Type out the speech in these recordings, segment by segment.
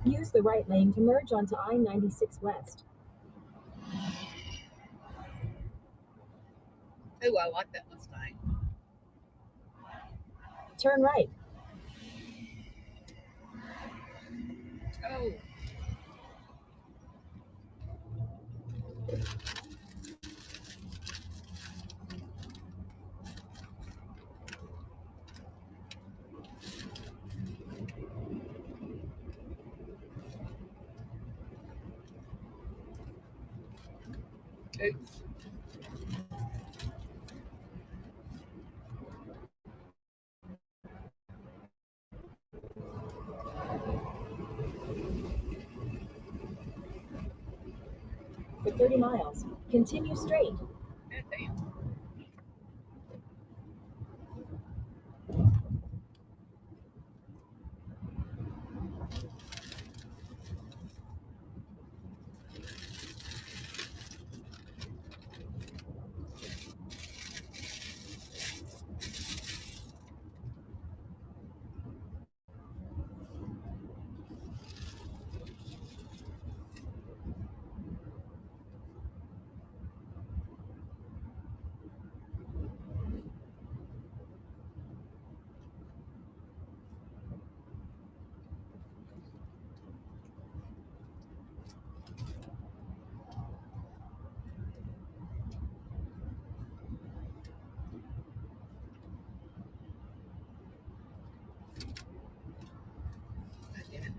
Use the right lane to merge onto I-96 West. Oh, I like that Mustang. Turn right. Oh. Oops. For 30 miles, continue straight. God damn. God damn it.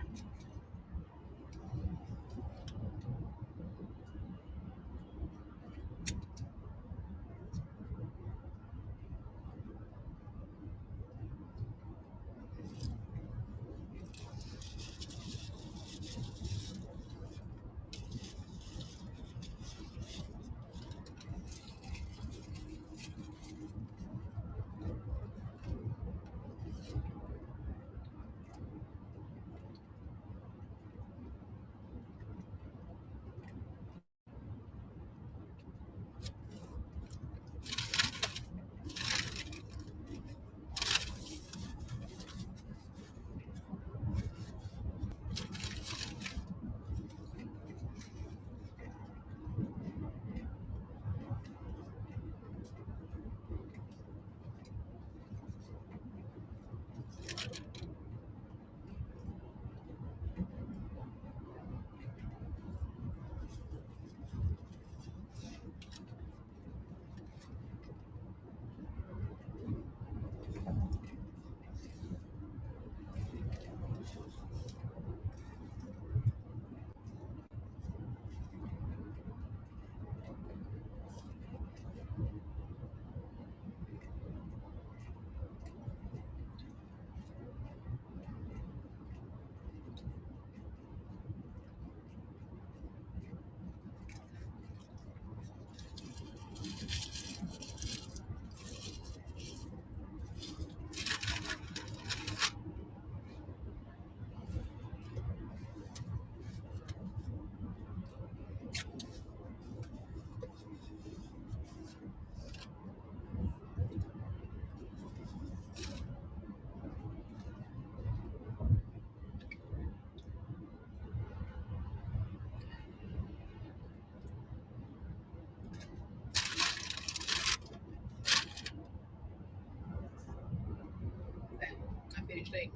I finished eating.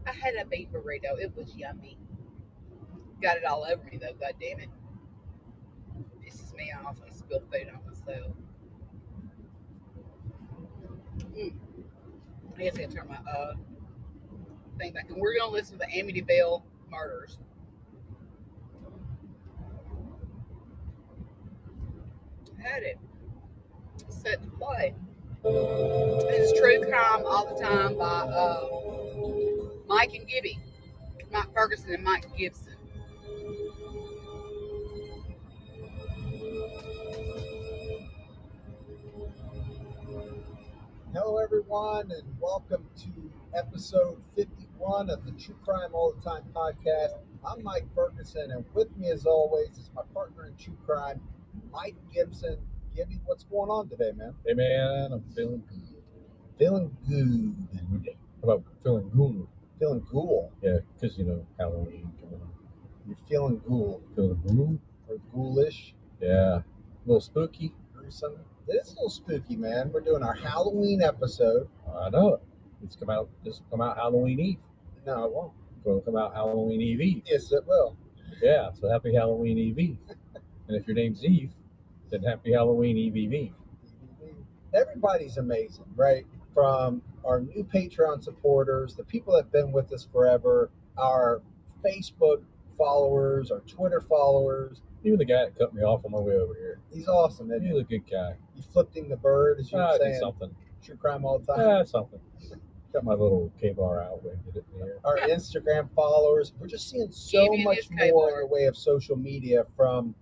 I had a beef burrito. It was yummy. Got it all over me though. God damn it. Pisses me off. I spill food on myself. Mm. I guess I gotta turn my thing back. And we're gonna listen to the Amityville murders. Had it set to play. This is True Crime All the Time by Mike and Gibby. Mike Ferguson and Mike Gibson. Hello, everyone, and welcome to episode 51 of the True Crime All the Time podcast. I'm Mike Ferguson, and with me, as always, is my partner in True Crime, Mike Gibson. Gibby, what's going on today, man? Hey man, I'm feeling good. Feeling good. How about feeling good? Feeling ghoul. Yeah, because Halloween. You're feeling ghoul Feeling blue. or ghoulish, Yeah, a little spooky. gruesome. It is a little spooky, man. We're doing our Halloween episode. I know it. It's come out. This will come out Halloween Eve. No, it won't. It's going to come out Halloween Eve. Yes, it will. Yeah, so happy Halloween Eve. And if your name's Eve, then happy Halloween Eve. Everybody's amazing, right? From our new Patreon supporters, the people that have been with us forever, our Facebook followers, our Twitter followers. Even the guy that cut me off on my way over here. He's awesome. And He's a good guy. you flipping the bird, as you were I did saying. something. True crime all the time. Yeah, something. Got my little K-bar out, waved it in the air. Our Instagram followers. We're just seeing so Even much his more K-bar. in the way of social media from,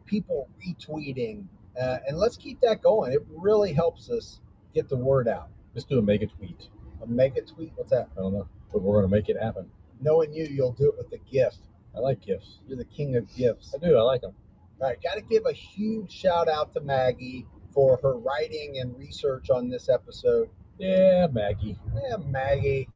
people retweeting. And let's keep that going. It really helps us get the word out. Let's do a mega tweet. A mega tweet? What's that? I don't know, but we're going to make it happen. Knowing you'll do it with a gift. I like gifts. You're the king of gifts. I do. I like them. All right, got to give a huge shout out to Maggie for her writing and research on this episode. Yeah, Maggie. Yeah, Maggie.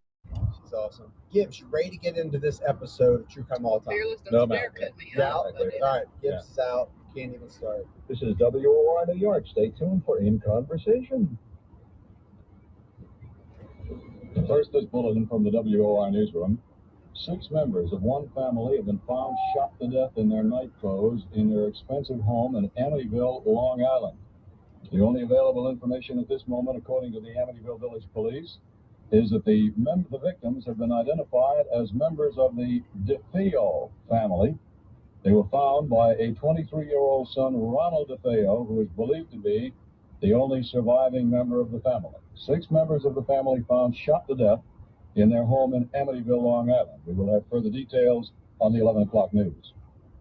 She's awesome. Gibbs, you ready to get into this episode of True Crime All the Time? Fearless, No, don't I'm dare out. cut me You off. out? I did. All right, Gibbs is out. Can't even start. This is WOR New York. Stay tuned for In Conversation. First, this bulletin from the WOR newsroom. 6 members of one family have been found shot to death in their night clothes in their expensive home in Amityville, Long Island. The only available information at this moment, according to the Amityville Village Police, is that the victims have been identified as members of the DeFeo family. They were found by a 23-year-old son, Ronald DeFeo, who is believed to be the only surviving member of the family. 6 members of the family found shot to death in their home in Amityville, Long Island. We will have further details on the 11 o'clock news.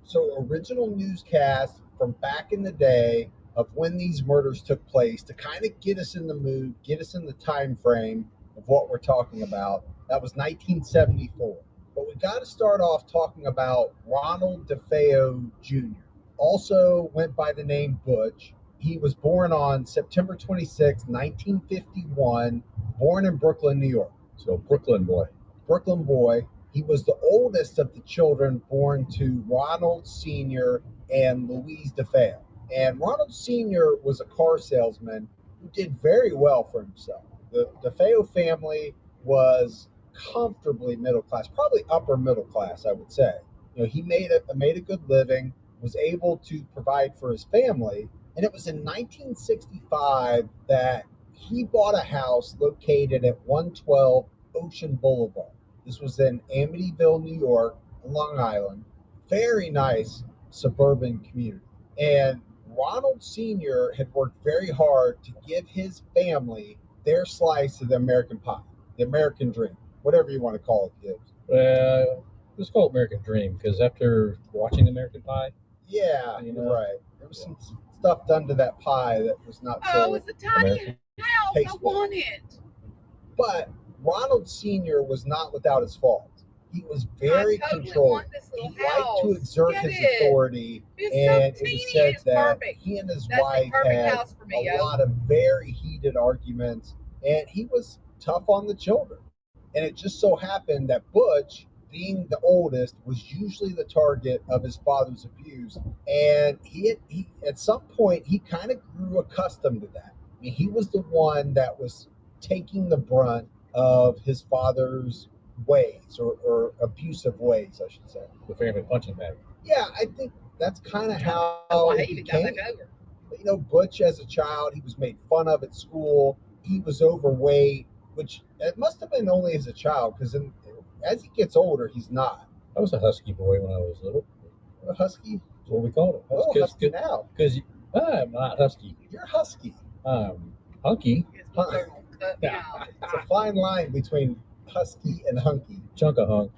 So, original newscast from back in the day of when these murders took place to kind of get us in the mood, get us in the time frame of what we're talking about. That was 1974. But we got to start off talking about Ronald DeFeo Jr. Also went by the name Butch. He was born on September 26, 1951, born in Brooklyn, New York. So Brooklyn boy. Brooklyn boy. He was the oldest of the children born to Ronald Sr. and Louise DeFeo. And Ronald Sr. was a car salesman who did very well for himself. The DeFeo family was comfortably middle class, probably upper middle class, I would say. He made a good living, was able to provide for his family, and it was in 1965 that he bought a house located at 112 Ocean Boulevard. This was in Amityville, New York, Long Island. Very nice suburban community. And Ronald Sr. had worked very hard to give his family their slice of the American pie, the American dream, whatever you want to call it, Gibbs. Let's call it American Dream, because after watching American Pie, Yeah, You you're know. right. There was some stuff done to that pie that was not Oh, so. it's a tiny American house. I Tasteful. want it. But Ronald Sr. was not without his faults. He was very I totally controlling. want this He little house. liked to exert Get his it. authority, It's and so it teeny. was said It's that perfect. he and his That's the wife perfect had house for me, a yo. lot of very heated arguments, and he was tough on the children. And it just so happened that Butch, being the oldest, was usually the target of his father's abuse. And he at some point, he kind of grew accustomed to that. I mean, he was the one that was taking the brunt of his father's ways, or abusive ways, I should say. the family punching bag. Yeah, I think that's kind of how Oh, I it even got became. back over. Butch as a child, he was made fun of at school. He was overweight, which it must have been only as a child, because as he gets older, he's not. I was a husky boy when I was little. A husky? That's what we called it. Oh, husky now. Because I'm not husky. You're husky. I'm hunky. Guess my third one cut me off. It's a fine line between husky and hunky. Chunk of hunk.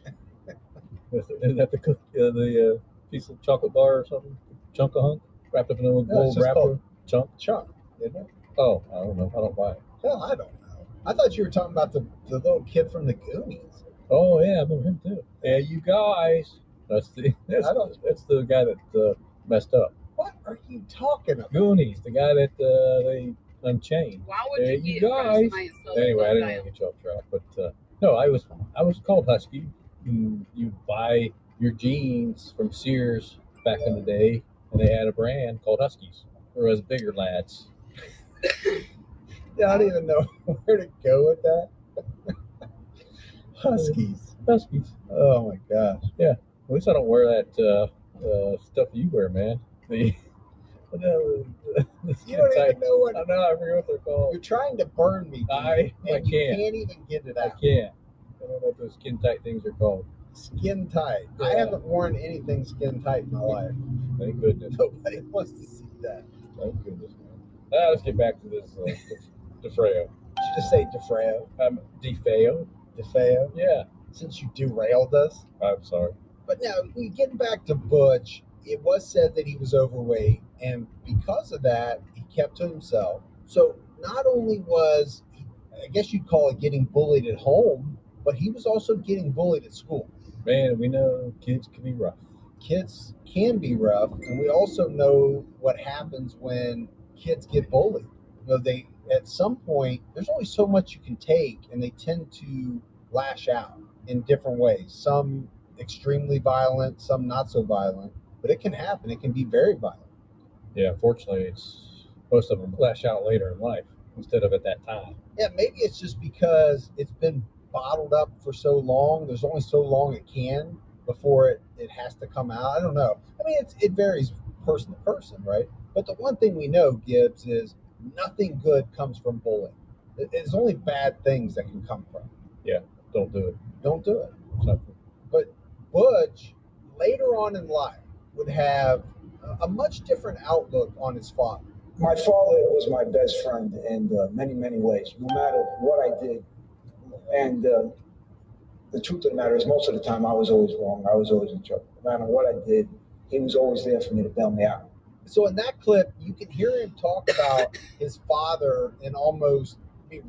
Is that the piece of chocolate bar or something? Chunk of hunk? Wrapped up in a little No, it's gold just wrapper? called- Chunk? Chunk, isn't it? Oh, I don't know. I don't buy it. Hell, I don't know. I thought you were talking about the little kid from the Goonies. Oh, yeah, I remember him too. Yeah, you guys. That's the guy that messed up. What are you talking about? Goonies, the guy that they unchained. Why would There you you get guys. Christ man so Anyway, I didn't down? want to get you off track, but No, I was called Husky. You buy your jeans from Sears back in the day, and they had a brand called Huskies, or as bigger lads. Yeah, I don't even know where to go with that. Huskies. Huskies. Oh my gosh. At least I don't wear that stuff you wear, man. The You don't even know what. I know. I forget what they're called. You're trying to burn me, dude, I and you can't. can't even get it I out. can't. I don't know what those skin tight things are called. Skin tight. I Yeah. haven't worn anything skin tight in my life. Thank goodness. Nobody wants to see that. Thank goodness. Let's get back to this DeFreo. Did you just say DeFreo? DeFeo. DeFeo? Yeah. Since you derailed us. I'm sorry. But now, getting back to Butch, it was said that he was overweight, and because of that, he kept to himself. So not only was, I guess you'd call it getting bullied at home, but he was also getting bullied at school. Man, we know kids can be rough. Kids can be rough, and we also know what happens when kids get bullied. They at some point there's only so much you can take, and they tend to lash out in different ways. Some extremely violent, some not so violent, but it can happen. It can be very violent. Yeah, unfortunately, it's most of them lash out later in life instead of at that time. Yeah, maybe it's just because it's been bottled up for so long. There's only so long it can before it has to come out. I don't know. I mean, it varies person to person, right? But the one thing we know, Gibbs, is nothing good comes from bullying. There's only bad things that can come from it. Yeah, don't do it. Don't do it. Something. But Butch, later on in life, would have a much different outlook on his father. My father was my best friend in many, many ways, no matter what I did. And the truth of the matter is, most of the time I was always wrong. I was always in trouble. No matter what I did, he was always there for me to bail me out. So in that clip, you can hear him talk about his father in almost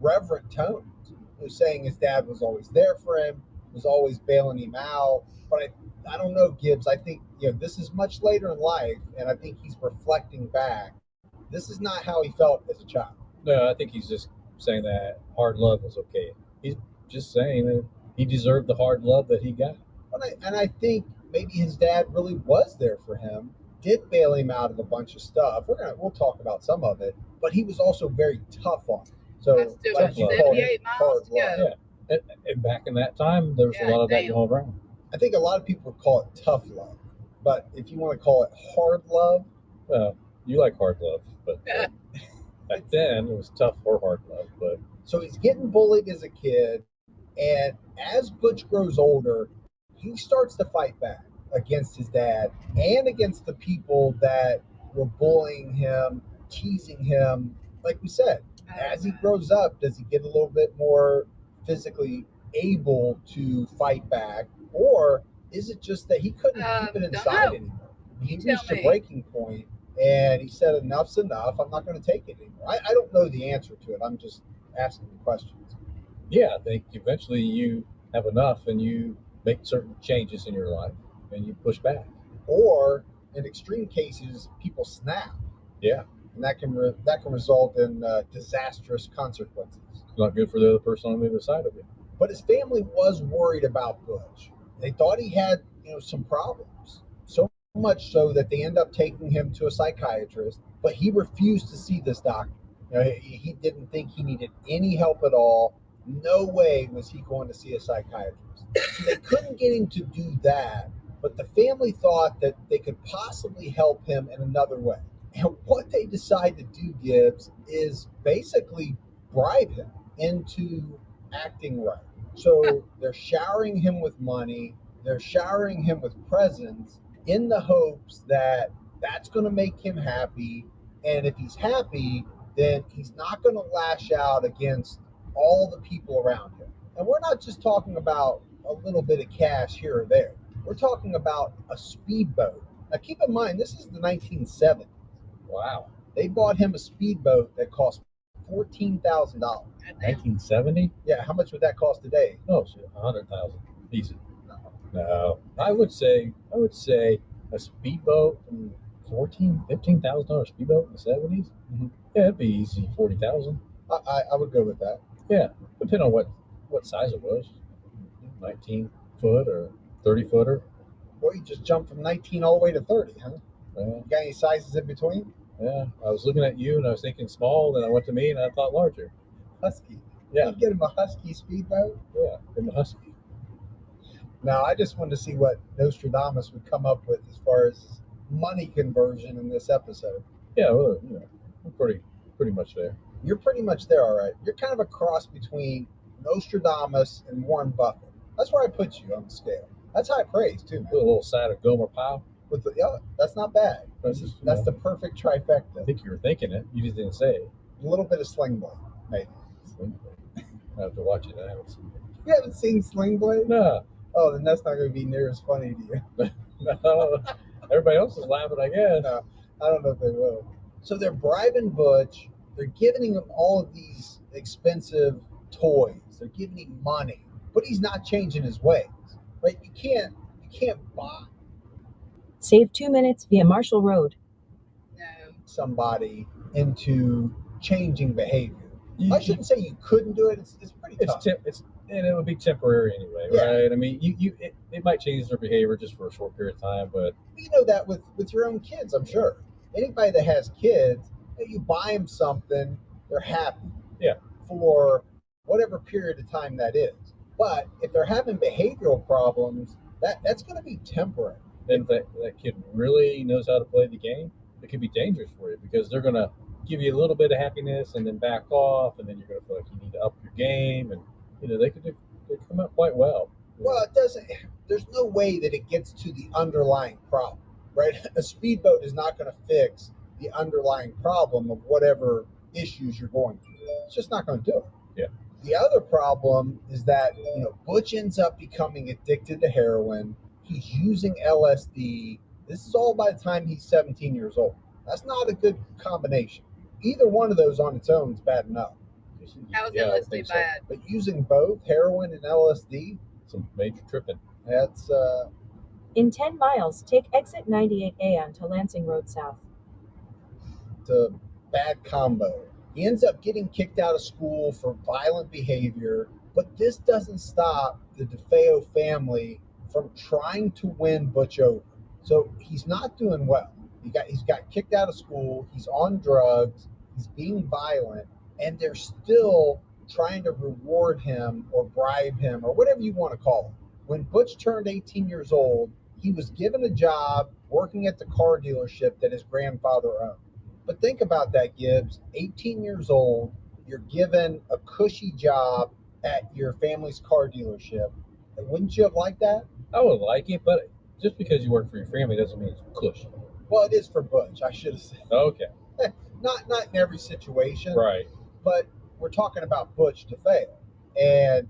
reverent tones. He was saying his dad was always there for him, was always bailing him out. But I don't know, Gibbs. I think this is much later in life, and I think he's reflecting back. This is not how he felt as a child. No, I think he's just saying that hard love was okay. He's just saying that he deserved the hard love that he got. And I think maybe his dad really was there for him, did bail him out of a bunch of stuff. We'll talk about some of it, but he was also very tough on him. So That's still like got you called 78 it, miles hard to go. love. Yeah. And back in that time, there was a lot of that damn. going around. I think a lot of people would call it tough love, but if you want to call it hard love, You like hard love, but back then it was tough or hard love. But so he's getting bullied as a kid, and as Butch grows older, he starts to fight back against his dad and against the people that were bullying him, teasing him. Like we said, as he grows up, does he get a little bit more physically able to fight back, or is it just that he couldn't keep it Don't inside know. anymore? He You tell reached a me. breaking point, and he said, "Enough's enough. I'm not going to take it anymore." I don't know the answer to it. I'm just asking the questions. yeah, I think eventually you have enough and you make certain changes in your life and you push back. Or in extreme cases, people snap, Yeah, and that can result in disastrous consequences. it's not good for the other person on the other side of it. But his family was worried about Butch. They thought he had some problems, so much so that they end up taking him to a psychiatrist. But he refused to see this doctor. He didn't think he needed any help at all. No way was he going to see a psychiatrist. So they couldn't get him to do that. But the family thought that they could possibly help him in another way. And what they decide to do, Gibbs, is basically bribe him into acting right. So they're showering him with money, they're showering him with presents in the hopes that that's going to make him happy. And if he's happy, then he's not going to lash out against all the people around him. And we're not just talking about a little bit of cash here or there. We're talking about a speedboat. Now, keep in mind, this is the 1970s. Wow. They bought him a speedboat that cost $14,000. 1970? Yeah, how much would that cost today? No, shit, 100,000. Easy. No, I would say a speedboat from $15,000 speedboat in the 70s. Mhm. Yeah, it'd be easy 40,000. I would go with that. Yeah, depending on what what size it was, 19 foot or 30 footer. Boy, you just jumped from 19 all the way to 30, huh? Yeah, You got any sizes in between? yeah. I was looking at you and I was thinking small. Then I went to me and I thought larger. Husky. Yeah, You get him a Husky speedboat? yeah. In the husky. Now, I just wanted to see what Nostradamus would come up with as far as money conversion in this episode. Yeah, well, I'm pretty much there. You're pretty much there, all right. You're kind of a cross between Nostradamus and Warren Buffett. That's where I put you on the scale. That's high praise, too, man. With a little side of Gomer Pyle. Yeah, that's not bad. That's just, That's the perfect I trifecta. think you were thinking it. You just didn't say it. A little bit of Sling Blade, maybe. I have to watch it. I haven't seen it. You haven't seen Sling Blade? No, Oh, then that's not going to be near as funny to you. no. Everybody else is laughing, I guess. No, I don't know if they will. So they're bribing Butch. They're giving him all of these expensive toys. They're giving him money, but he's not changing his ways. Right? You can't buy Save 2 minutes via Marshall Road. No. somebody into changing behavior. You- I shouldn't say you couldn't do it. It's pretty tough. And it would be temporary anyway, Yeah. right? I mean, it might change their behavior just for a short period of time, but You know that with your own kids, I'm sure. Anybody that has kids, you buy them something, they're happy. Yeah. For whatever period of time that is. But if they're having behavioral problems, that's going to be temporary. then if that kid really knows how to play the game, it could be dangerous for you because they're gonna give you a little bit of happiness and then back off, and then you're gonna feel like you need to up your game, and they come out quite well. Well, it doesn't. There's no way that it gets to the underlying problem, right? A speedboat is not going to fix the underlying problem of whatever issues you're going through. It's just not going to do it. Yeah. The other problem is that Butch ends up becoming addicted to heroin. He's using LSD. This is all by the time he's 17 years old. That's not a good combination. Either one of those on its own is bad enough. How is Yeah, I LSD think so. bad? But using both heroin and LSD, Some major tripping. that's In 10 miles, take exit 98A onto Lansing Road South. a bad combo. He ends up getting kicked out of school for violent behavior, but this doesn't stop the DeFeo family from trying to win Butch over. So he's not doing well. He's got kicked out of school. He's on drugs. He's being violent, and they're still trying to reward him or bribe him or whatever you want to call it. When Butch turned 18 years old, he was given a job working at the car dealership that his grandfather owned. But think about that, Gibbs. 18 years old, you're given a cushy job at your family's car dealership. Wouldn't you have liked that? I would like it, but just because you work for your family doesn't mean it's cushion. Well, it is for Butch. I should have said. Okay, Not in every situation, right. but we're talking about Butch DeFeo. And,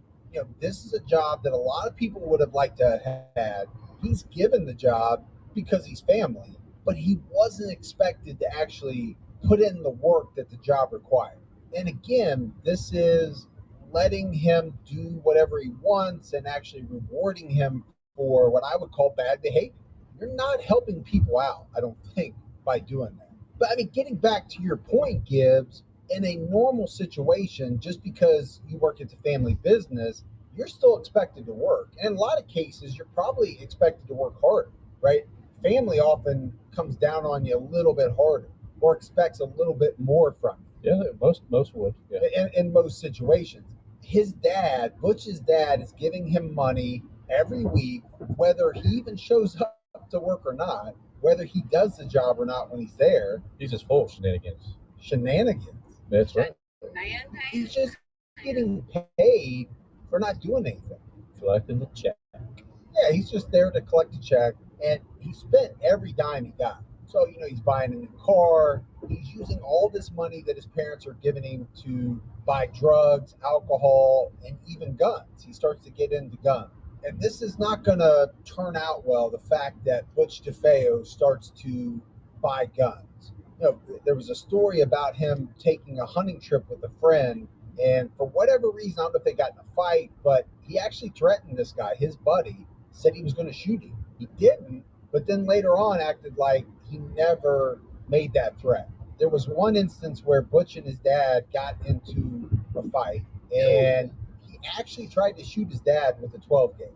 this is a job that a lot of people would have liked to have had. He's given the job because he's family, but he wasn't expected to actually put in the work that the job required. And again, this is letting him do whatever he wants and actually rewarding him for what I would call bad behavior. You're not helping people out, I don't think, by doing that. But I mean, getting back to your point, Gibbs, in a normal situation, just because you work at the family business, you're still expected to work. And in a lot of cases, you're probably expected to work harder, right? Family often comes down on you a little bit harder or expects a little bit more from you. Yeah, most would. Yeah. In most situations. His dad, Butch's dad, is giving him money every week, whether he even shows up to work or not, whether he does the job or not when he's there. He's just full of shenanigans. Shenanigans. That's right. He's just getting paid for not doing anything. Collecting the check. Yeah, he's just there to collect a check, and he spent every dime he got. So, he's buying a new car. He's using all this money that his parents are giving him to buy drugs, alcohol, and even guns. He starts to get into guns. And this is not going to turn out well, the fact that Butch DeFeo starts to buy guns. There was a story about him taking a hunting trip with a friend, and for whatever reason, I don't know if they got in a fight, but he actually threatened this guy, his buddy, said he was going to shoot him. He didn't, but then later on acted like he never made that threat. There was one instance where Butch and his dad got into a fight, and He actually tried to shoot his dad with a 12 gauge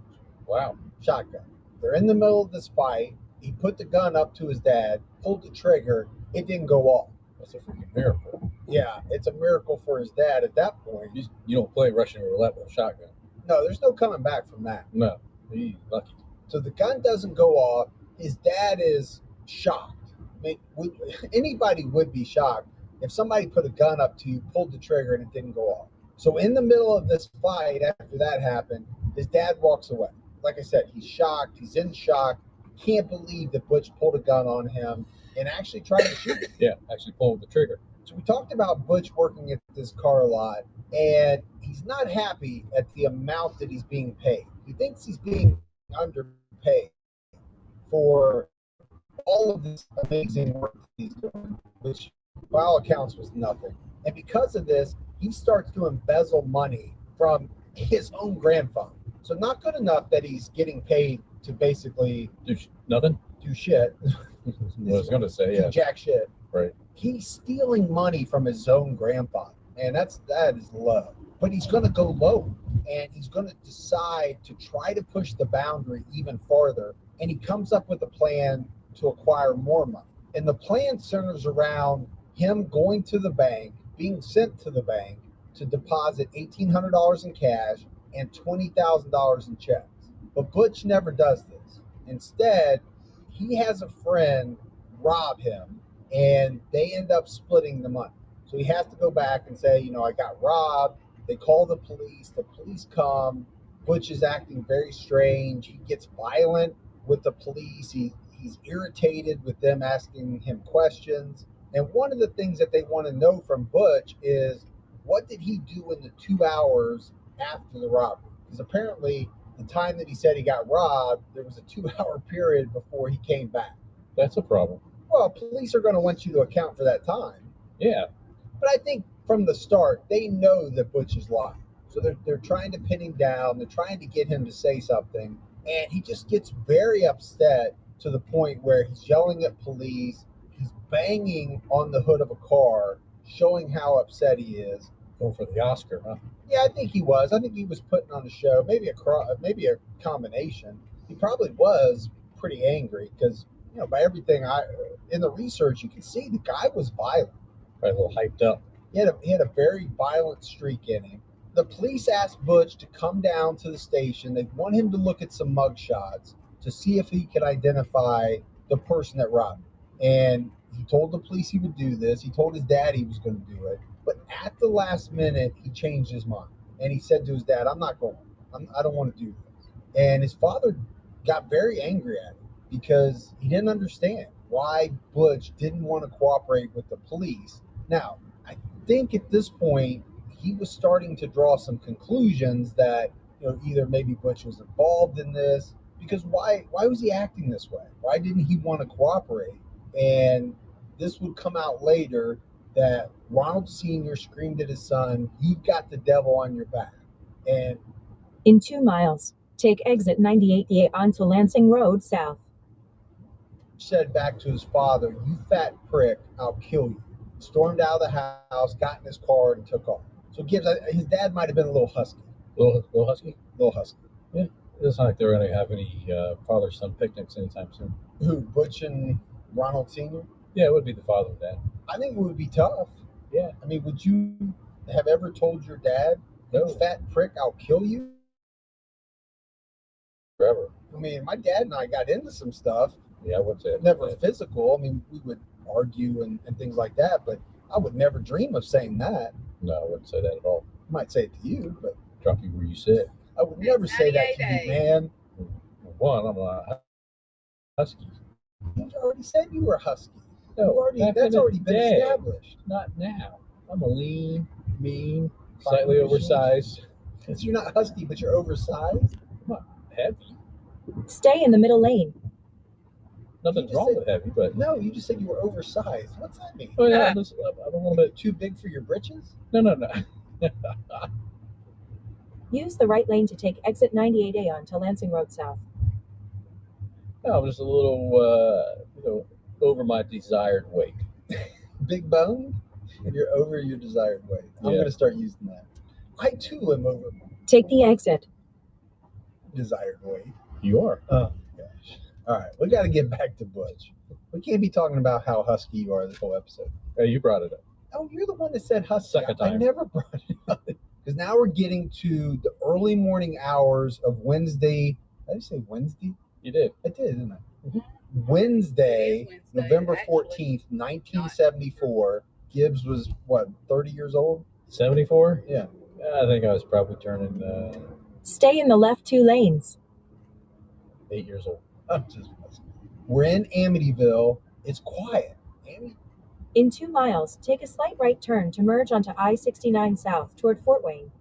Wow. shotgun. They're in the middle of this fight. He put the gun up to his dad, pulled the trigger. It didn't go off. That's a freaking miracle. Yeah, it's a miracle for his dad at that point. You don't play Russian roulette with a shotgun. No, there's no coming back from that. No, he's lucky. So the gun doesn't go off. His dad is shocked. I mean, anybody would be shocked if somebody put a gun up to you, pulled the trigger, and it didn't go off. So in the middle of this fight, after that happened, his dad walks away. Like I said, he's shocked. He's in shock. Can't believe that Butch pulled a gun on him and actually tried to shoot him. Yeah, actually pulled the trigger. So we talked about Butch working at this car lot, and he's not happy at the amount that he's being paid. He thinks he's being underpaid for all of this amazing work that he's doing, which by all accounts was nothing. And because of this, he starts to embezzle money from his own grant fund. So not good enough that he's getting paid to basically Nothing? do shit. I was going to say, do yeah. jack shit. Right. He's stealing money from his own grandfather, and that is low. But he's going to go low, and he's going to decide to try to push the boundary even farther. And he comes up with a plan to acquire more money. And the plan centers around him going to the bank, being sent to the bank to deposit $1,800 in cash and $20,000 in checks. But Butch never does this. Instead, he has a friend rob him, and they end up splitting the money. So he has to go back and say, I got robbed. They call the police come. Butch is acting very strange. He gets violent with the police. He's irritated with them asking him questions. And one of the things that they want to know from Butch is, what did he do in the 2 hours after the robbery? Because apparently the time that he said he got robbed, there was a 2-hour period before he came back. That's a problem. Well, police are going to want you to account for that time. Yeah. But I think from the start, they know that Butch is lying. So they're trying to pin him down. They're trying to get him to say something. And he just gets very upset to the point where he's yelling at police. He's banging on the hood of a car, showing how upset he is. Going for the Oscar, huh? Yeah, I think he was. I think he was putting on a show, maybe a combination. He probably was pretty angry because, by everything in the research, you can see the guy was violent. Right, a little hyped up. He had a very violent streak in him. The police asked Butch to come down to the station. They want him to look at some mugshots to see if he could identify the person that robbed him. And he told the police he would do this. He told his dad he was going to do it. But at the last minute, he changed his mind. And he said to his dad, I'm not going. I don't want to do this. And his father got very angry at him because he didn't understand why Butch didn't want to cooperate with the police. Now, I think at this point, he was starting to draw some conclusions that, either maybe Butch was involved in this, because why was he acting this way? Why didn't he want to cooperate? And this would come out later that Ronald Sr. screamed at his son, "You've got the devil on your back." And in 2 miles, take exit 98A onto Lansing Road South. Said back to his father, "You fat prick, I'll kill you." Stormed out of the house, got in his car, and took off. So Gibbs, his dad might have been a little husky. Little husky? Little husky. Yeah. It doesn't like they're going to have any father-son picnics anytime soon. Who, Butch and Ronald Sr.? Yeah, it would be the father and dad. I think it would be tough. Yeah. I mean, would you have ever told your dad, "You fat prick, I'll kill you"? Forever. I mean, my dad and I got into some stuff. Yeah, I wouldn't say it. Never physical. I mean, we would argue and things like that, but I would never dream of saying that. No, I wouldn't say that at all. I might say it to you, but Drop you where you sit. I would never say that to you, man. One, I'm a husky. You already said you were husky. No, That's already been established. Not now. I'm a lean, mean, slightly oversized. Because you're not husky, but you're oversized. I'm not heavy. Stay in the middle lane. Nothing's wrong with heavy, but No, you just said you were oversized. What's that mean? oh yeah, I'm a little bit. Too big for your britches? No. Use the right lane to take exit 98A onto Lansing Road South. No, I'm just a little, over my desired weight. Big bone? You're over your desired weight. I'm Yeah. going to start using that. I too am over. Take the exit. Desired way. You are. Oh, gosh. All right, we got to get back to Butch. We can't be talking about how husky you are this whole episode. Hey, you brought it up. Oh, you're the one that said husky. Second I time. never brought it up. Because now we're getting to the early morning hours of Wednesday. Did I say Wednesday? You did. I did, didn't I? Mhm. Wednesday, It is Wednesday, November actually. 14th, 1974. Gibbs was, what, 30 years old? 74? Yeah. I think I was probably turning Stay in the left 2 lanes. 8 years old. I'm just messing. We're in Amityville. It's quiet. In 2 miles, take a slight right turn to merge onto I-69 South toward Fort Wayne.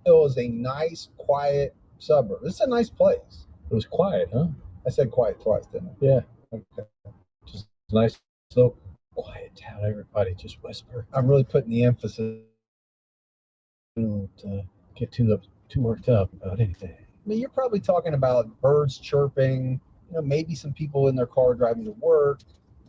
Amityville is a nice, quiet suburb. It's a nice place. It was quiet, huh? I said quiet twice, didn't I? Yeah. Okay. Just nice, slow, quiet town. Everybody just whisper. I'm really putting the emphasis. Don't get too worked up about anything. I mean, you're probably talking about birds chirping, maybe some people in their car driving to work.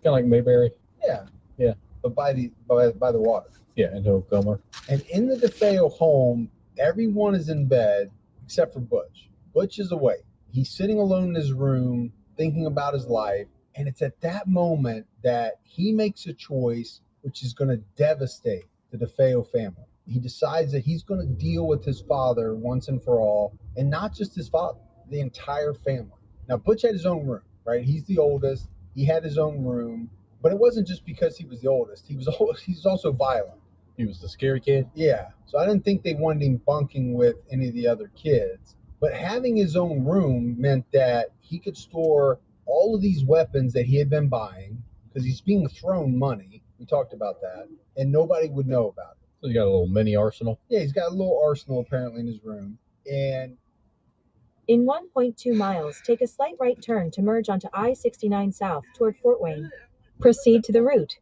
Kind of like Mayberry. Yeah. Yeah. But by the water. Yeah, and Gomer. And in the DeFeo home, everyone is in bed except for Butch. Butch is awake. He's sitting alone in his room thinking about his life. And it's at that moment that he makes a choice which is going to devastate the DeFeo family. He decides that he's going to deal with his father once and for all, and not just his father, the entire family. Now, Butch had his own room, right? He's the oldest. He had his own room, but it wasn't just because he was the oldest. He was also violent. He was the scary kid. Yeah, so I didn't think they wanted him bunking with any of the other kids. But having his own room meant that he could store all of these weapons that he had been buying, because he's being thrown money. We talked about that, and nobody would know about it. So he got a little mini arsenal. Yeah, he's got a little arsenal apparently in his room. And In 1.2 miles, take a slight right turn to merge onto I-69 South toward Fort Wayne. Proceed to the route.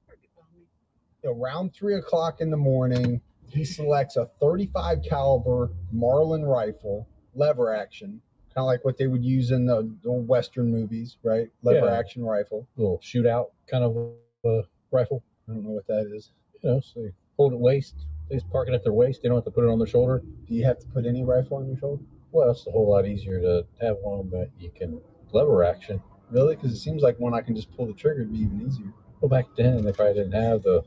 around 3 o'clock in the morning, he selects a 35 caliber Marlin rifle, lever action, kind of like what they would use in the old Western movies, right? Lever action rifle. Little shootout kind of rifle. I don't know what that is. So you hold it waist. They just park it at their waist. They don't have to put it on their shoulder. Do you have to put any rifle on your shoulder? Well, it's a whole lot easier to have one that you can lever action. Really? Because it seems like one I can just pull the trigger would be even easier. Well, back then they probably didn't have the.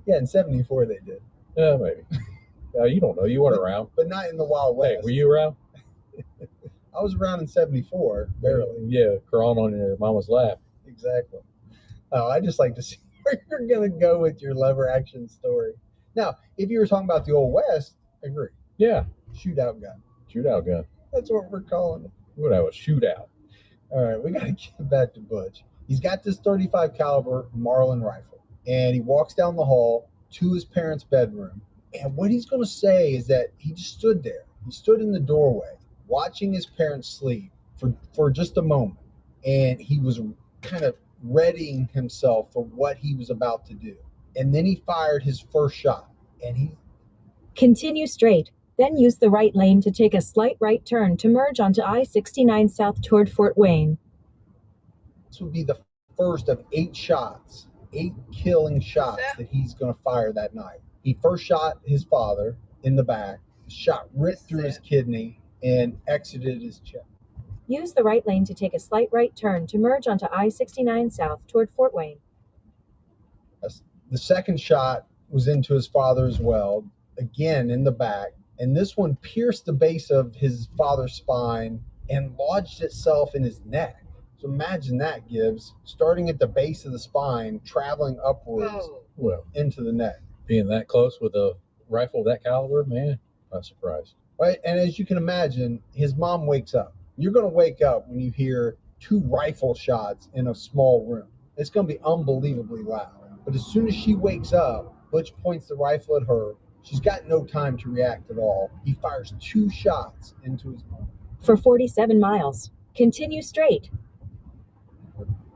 Yeah, in 74 they did. Yeah, maybe. You don't know. You weren't around. But not in the Wild West. Hey, were you around? I was around in 74, barely. Yeah, crawling on your mama's lap. Exactly. I just like to see where you're going to go with your lever action story. Now, if you were talking about the Old West, I agree. Yeah. Shootout gun. Shootout gun. That's what we're calling it. We would have a shootout. All right, we got to get back to Butch. He's got this 35 caliber Marlin rifle, and he walks down the hall to his parents' bedroom. And what he's going to say is that he just stood there. He stood in the doorway watching his parents sleep for just a moment. And he was kind of readying himself for what he was about to do. And then he fired his first shot. And he Continue straight, then use the right lane to take a slight right turn to merge onto I-69 South toward Fort Wayne. This would be the first of 8 shots, 8 killing shots that he's going to fire that night. He first shot his father in the back, shot ripped through his kidney, and exited his chest. Use the right lane to take a slight right turn to merge onto I-69 South toward Fort Wayne. The second shot was into his father as well, again in the back, and this one pierced the base of his father's spine and lodged itself in his neck. So imagine that, Gibbs, starting at the base of the spine, traveling upwards Well, into the neck. being that close with a rifle of that caliber, man, not surprised. Right? And as you can imagine, his mom wakes up. You're going to wake up when you hear 2 rifle shots in a small room. It's going to be unbelievably loud. But as soon as she wakes up, Butch points the rifle at her. She's got no time to react at all. He fires 2 shots into his mom. For 47 miles, continue straight.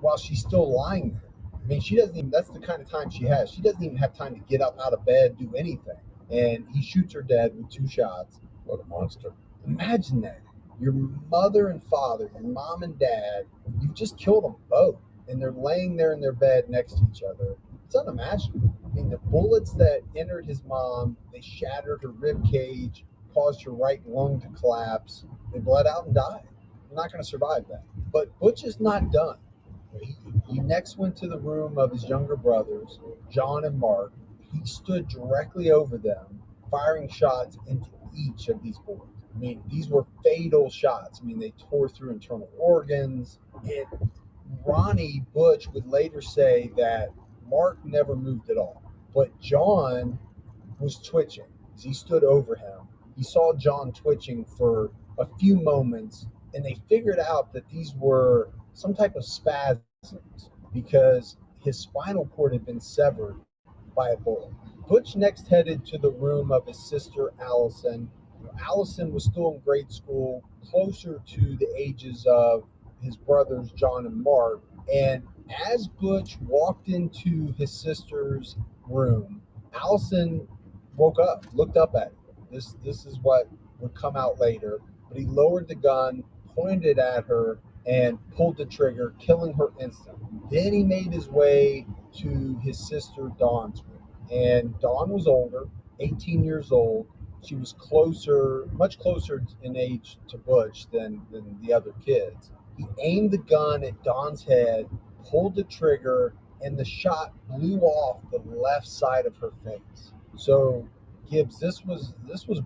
While she's still lying there. I mean, she doesn't even, that's the kind of time she has. She doesn't even have time to get up out of bed, do anything. And he shoots her dead with 2 shots. What a monster. Imagine that. Your mother and father, your mom and dad, you've just killed them both. And they're laying there in their bed next to each other. It's unimaginable. I mean, the bullets that entered his mom, they shattered her rib cage, caused her right lung to collapse. They bled out and died. They're not going to survive that. But Butch is not done. He next went to the room of his younger brothers, John and Mark. He stood directly over them, firing shots into each of these boys. I mean, these were fatal shots. I mean, they tore through internal organs. And Ronnie Butch would later say that Mark never moved at all, but John was twitching as he stood over him. He saw John twitching for a few moments, and they figured out that these were some type of spasms because his spinal cord had been severed by a bullet. Butch next headed to the room of his sister Allison. Allison was still in grade school, closer to the ages of his brothers John and Mark. And as Butch walked into his sister's room, Allison woke up, looked up at him. This is what would come out later. But he lowered the gun, pointed at her, and pulled the trigger, killing her instantly. Then he made his way to his sister Dawn's room. And Dawn was older, 18 years old. She was much closer in age to Butch than the other kids. He aimed the gun at Dawn's head, pulled the trigger, and the shot blew off the left side of her face. So, Gibbs, this was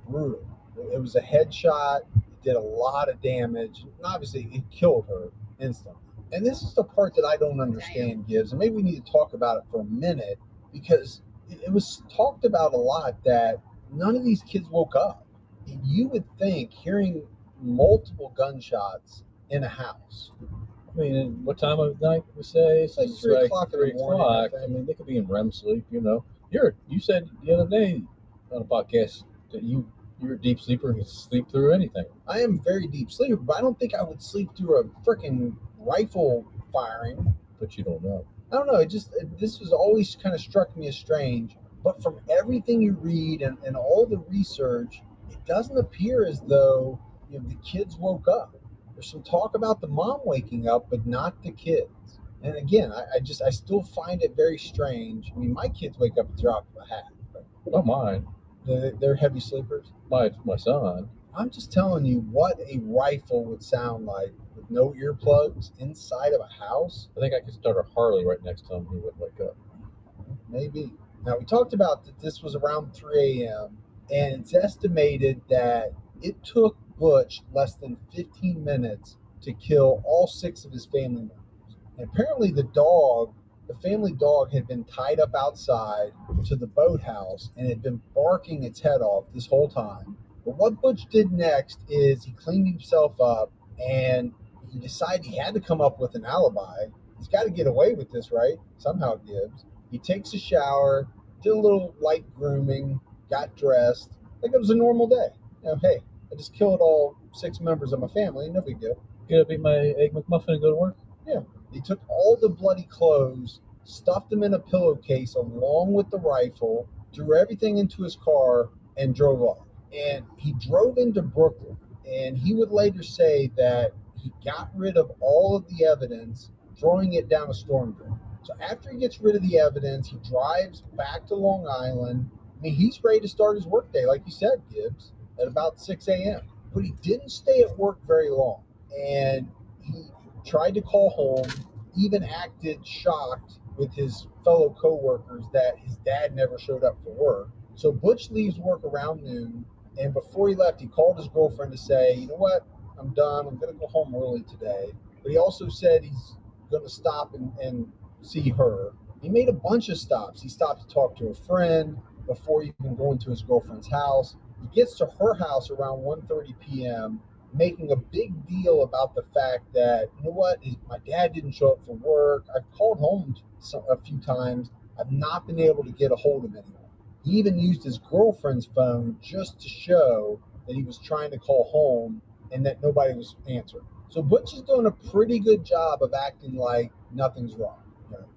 brutal. It was a headshot. It did a lot of damage. And obviously, it killed her instantly. And this is the part that I don't understand, Gibbs. And maybe we need to talk about it for a minute because it was talked about a lot that none of these kids woke up. And you would think, hearing multiple gunshots in a house. I mean, what time of night we say? It's like 3 o'clock in the morning. I mean, they could be in REM sleep. You said the other day on a podcast that you're a deep sleeper and can sleep through anything. I am a very deep sleeper, but I don't think I would sleep through a freaking rifle firing. But you don't know. I don't know. This was always kind of struck me as strange. But from everything you read and all the research, it doesn't appear as though the kids woke up. There's some talk about the mom waking up, but not the kids. And again, I still find it very strange. I mean, my kids wake up at the drop of a hat. Not mine. They're heavy sleepers. My son. I'm just telling you what a rifle would sound like with no earplugs inside of a house. I think I could start a Harley right next to him. He wouldn't wake up. Maybe. Now, we talked about that this was around 3 a.m., and it's estimated that it took Butch less than 15 minutes to kill all 6 of his family members. And apparently the family dog had been tied up outside to the boathouse and had been barking its head off this whole time. But what Butch did next is he cleaned himself up and he decided he had to come up with an alibi. He's got to get away with this, right? Somehow, Gibbs. He takes a shower, did a little light grooming, got dressed, like it was a normal day. Hey, I just killed all 6 members of my family, no big deal. Get up, eat my egg McMuffin, and go to work? Yeah. He took all the bloody clothes, stuffed them in a pillowcase along with the rifle, threw everything into his car, and drove off. And he drove into Brooklyn, and he would later say that he got rid of all of the evidence, throwing it down a storm drain. So after he gets rid of the evidence, he drives back to Long Island. I mean, he's ready to start his workday, like you said, Gibbs, at about 6 a.m. But he didn't stay at work very long. And he tried to call home, even acted shocked with his fellow co-workers that his dad never showed up for work. So Butch leaves work around noon. And before he left, he called his girlfriend to say, you know what, I'm done. I'm going to go home early today. But he also said he's going to stop and see her. He made a bunch of stops. He stopped to talk to a friend before even going to his girlfriend's house. He gets to her house around 1:30 p.m., making a big deal about the fact that, you know what, my dad didn't show up for work. I've called home a few times. I've not been able to get a hold of anyone. He even used his girlfriend's phone just to show that he was trying to call home and that nobody was answering. So Butch is doing a pretty good job of acting like nothing's wrong.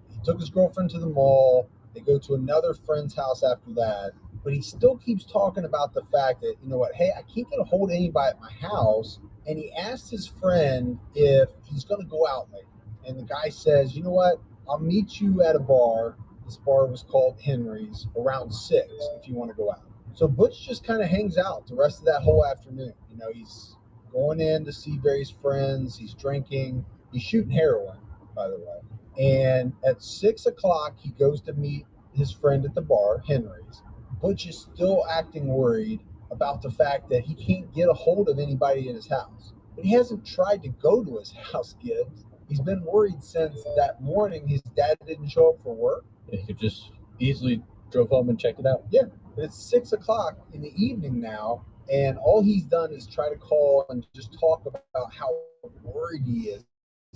He took his girlfriend to the mall. They go to another friend's house after that. But he still keeps talking about the fact that, you know what, hey, I can't get a hold of anybody at my house. And he asked his friend if he's going to go out later. And the guy says, you know what, I'll meet you at a bar This bar was called Henry's, around 6 if you want to go out. So Butch just kind of hangs out the rest of that whole afternoon. He's going in to see various friends. He's drinking. He's shooting heroin, by the way. And at 6 o'clock, he goes to meet his friend at the bar, Henry's. Butch is still acting worried about the fact that he can't get a hold of anybody in his house. But he hasn't tried to go to his house, Gibbs. He's been worried since that morning his dad didn't show up for work. He could just easily drove home and checked it out. Yeah, but it's 6 o'clock in the evening now, and all he's done is try to call and just talk about how worried he is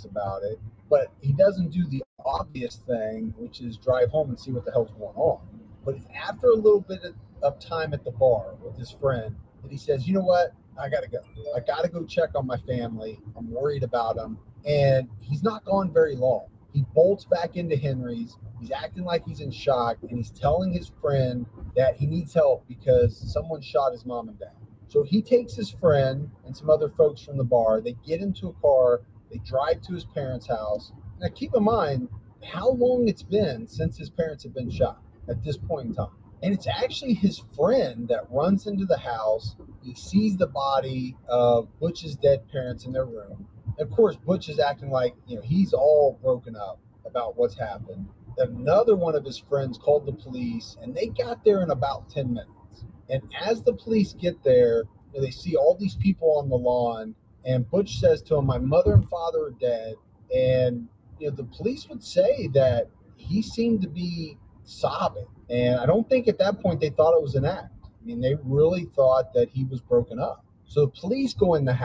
about it. But he doesn't do the obvious thing, which is drive home and see what the hell's going on. But it's after a little bit of time at the bar with his friend that he says, you know what? I got to go. I got to go check on my family. I'm worried about them. And he's not gone very long. He bolts back into Henry's. He's acting like he's in shock, and he's telling his friend that he needs help because someone shot his mom and dad. So he takes his friend and some other folks from the bar. They get into a car. They drive to his parents' house. Now, keep in mind how long it's been since his parents have been shot at this point in time. And it's actually his friend that runs into the house. He sees the body of Butch's dead parents in their room. Of course, Butch is acting like, he's all broken up about what's happened. Another one of his friends called the police, and they got there in about 10 minutes. And as the police get there, they see all these people on the lawn, and Butch says to them, my mother and father are dead. And, the police would say that he seemed to be sobbing. And I don't think at that point they thought it was an act. They really thought that he was broken up. So the police go in the house.